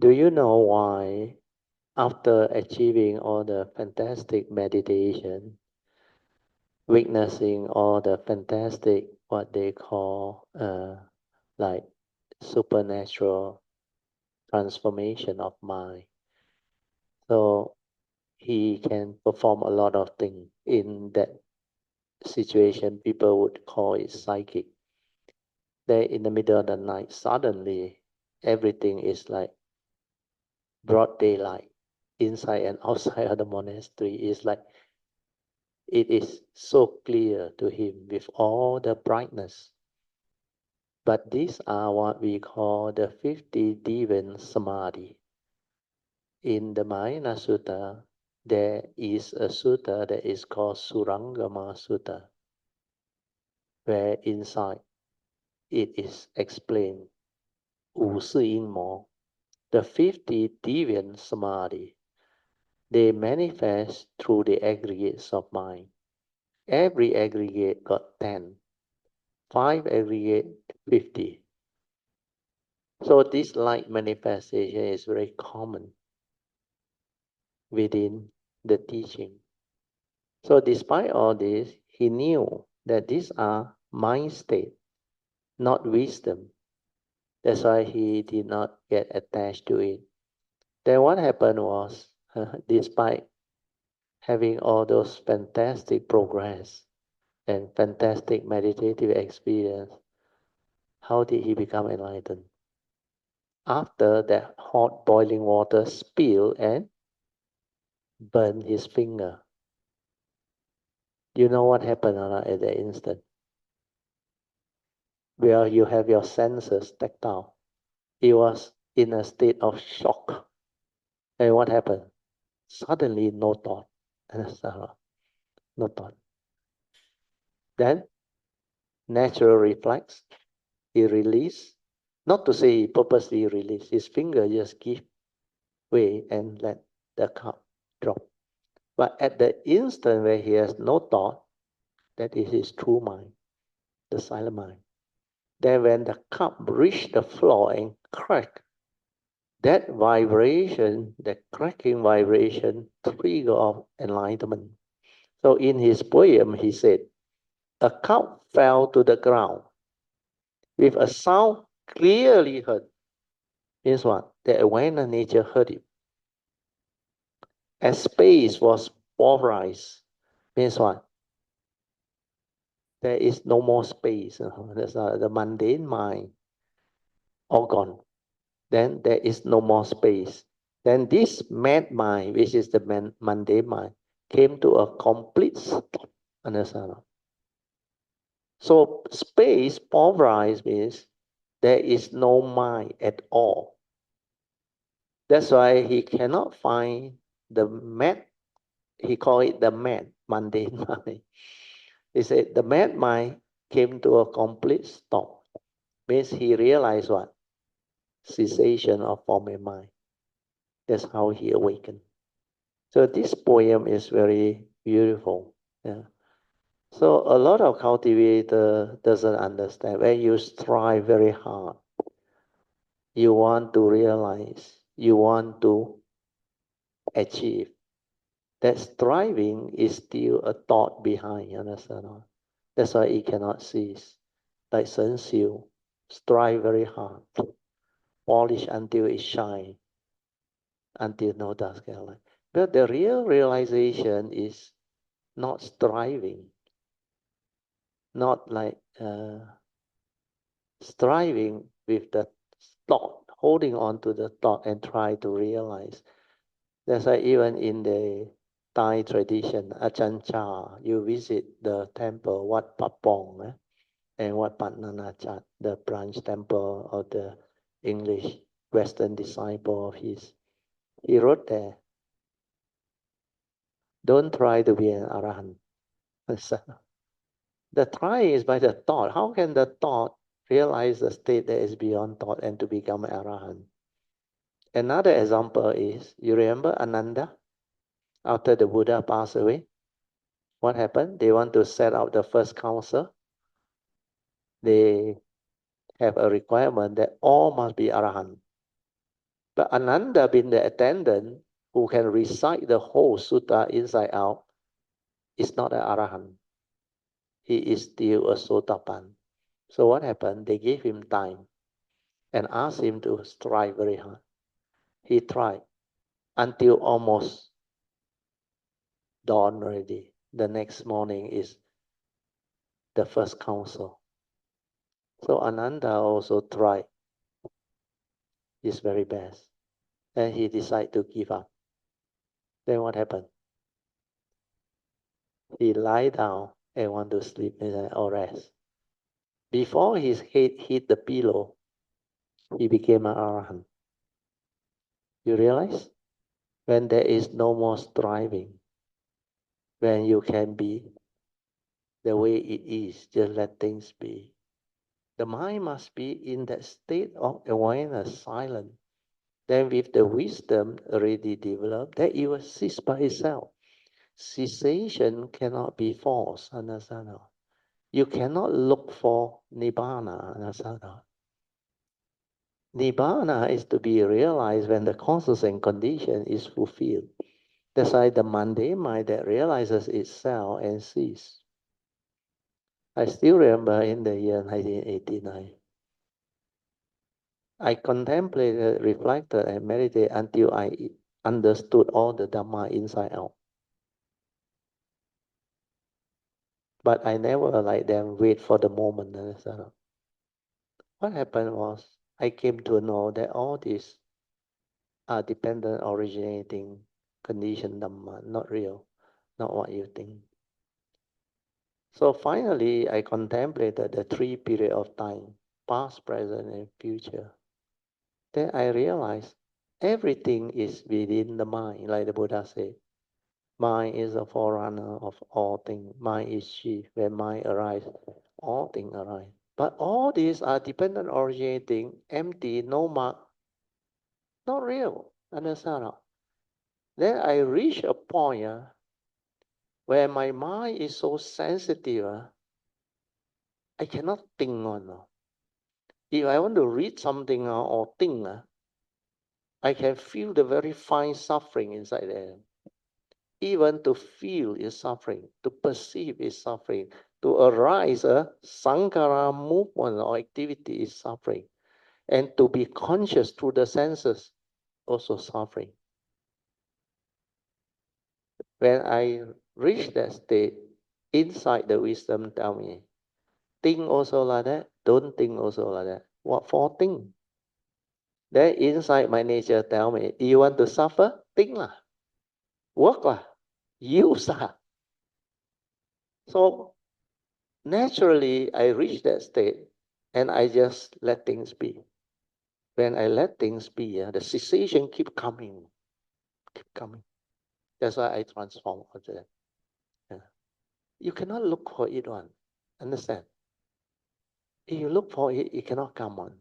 Do you know why, after achieving all the fantastic meditation, witnessing all the fantastic, what they call, like supernatural transformation of mind, so he can perform a lot of things in that situation? People would call it psychic. Then in the middle of the night, suddenly everything is like broad daylight. Inside and outside of the monastery is like, it is so clear to him with all the brightness. But these are what we call the 50 Divan Samadhi. In the Mahayana Sutta, there is a sutta that is called Surangama Sutta, where inside it is explained, 五世音魔, the 50 Divan Samadhi, they manifest through the aggregates of mind. Every aggregate got 10, 5 aggregate 50. So this light manifestation is very common within the teaching. So despite all this, he knew that these are mind state, not wisdom. That's why he did not get attached to it. Then what happened was, despite having all those fantastic progress and fantastic meditative experience, how did he become enlightened? After that hot boiling water spilled and burned his finger. You know what happened at that instant? Where you have your senses tactile. He was in a state of shock. And what happened? Suddenly no thought. No thought. Then natural reflex, he released. Not to say he purposely released. His finger just give way and let the cup drop. But at the instant where he has no thought, that is his true mind, the silent mind. Then when the cup reached the floor and cracked, that vibration, the cracking vibration, trigger of enlightenment. So in his poem, he said, a cup fell to the ground with a sound clearly heard. Means what? The awareness nature heard it. As space was pulverized. Means what? There is no more space. That's the mundane mind, all gone. Then there is no more space. Then this mad mind, which is the mundane mind, came to a complete stop. Understand? So space pulverized means there is no mind at all. That's why he cannot find the mad. He called it the mad, mundane mind. He said the mad mind came to a complete stop. Means he realized what? Cessation of form and mind. That's how he awakened. So this poem is very beautiful. Yeah. So a lot of cultivator doesn't understand. When you strive very hard, you want to realize, you want to achieve. That striving is still a thought behind, you understand? That's why it cannot cease. Like Sun Xiu, strive very hard, polish until it shines, until no dust can lie. But the real realization is not striving, not like striving with the thought, holding on to the thought and try to realize. That's why even in the Thai tradition, Ajahn Chah, you visit the temple, Wat Papong, and Wat Pat Nanachat, the branch temple of the English Western disciple of his. He wrote there, don't try to be an Arahant. The try is by the thought. How can the thought realize the state that is beyond thought and to become an Arahant? Another example is, you remember Ananda? After the Buddha passed away, what happened? They want to set out the first council. They have a requirement that all must be Arahant. But Ananda being the attendant who can recite the whole sutta inside out is not an Arahant. He is still a Sotapan. So what happened? They gave him time and asked him to strive very hard. He tried until almost dawn already. The next morning is the first council. So Ananda also tried his very best. And he decided to give up. Then what happened? He lie down and want to sleep or rest. Before his head hit the pillow, he became an Arahant. You realize? When there is no more striving, when you can be the way it is, just let things be. The mind must be in that state of awareness, silent. Then with the wisdom already developed, that it will cease by itself. Cessation cannot be forced, understand? You cannot look for Nibbana, understand? Nibbana is to be realized when the causes and condition is fulfilled. That's why the mundane mind that realizes itself and cease. I still remember in the year 1989, I contemplated, reflected, and meditated until I understood all the Dhamma inside out. But I never like them wait for the moment. What happened was I came to know that all these are dependent originating condition Dhamma, not real, not what you think. So finally, I contemplated the three periods of time, past, present, and future. Then I realized everything is within the mind, like the Buddha said. Mind is the forerunner of all things. Mind is chief. When mind arises, all things arise. But all these are dependent originating, empty, no mark, not real. Understand? Then I reach a point where my mind is so sensitive, I cannot think on. If I want to read something or think, I can feel the very fine suffering inside there. Even to feel is suffering, to perceive is suffering, to arise a sankhara movement or activity is suffering, and to be conscious through the senses also suffering. When I reach that state, inside the wisdom tell me, think also like that, don't think also like that. What for think? Then inside my nature tell me, you want to suffer? Think lah, work lah, use lah. So naturally, I reach that state and I just let things be. When I let things be, the cessation keep coming, keep coming. That's why I transform after that. Yeah. You cannot look for it one. Understand? If you look for it, it cannot come on.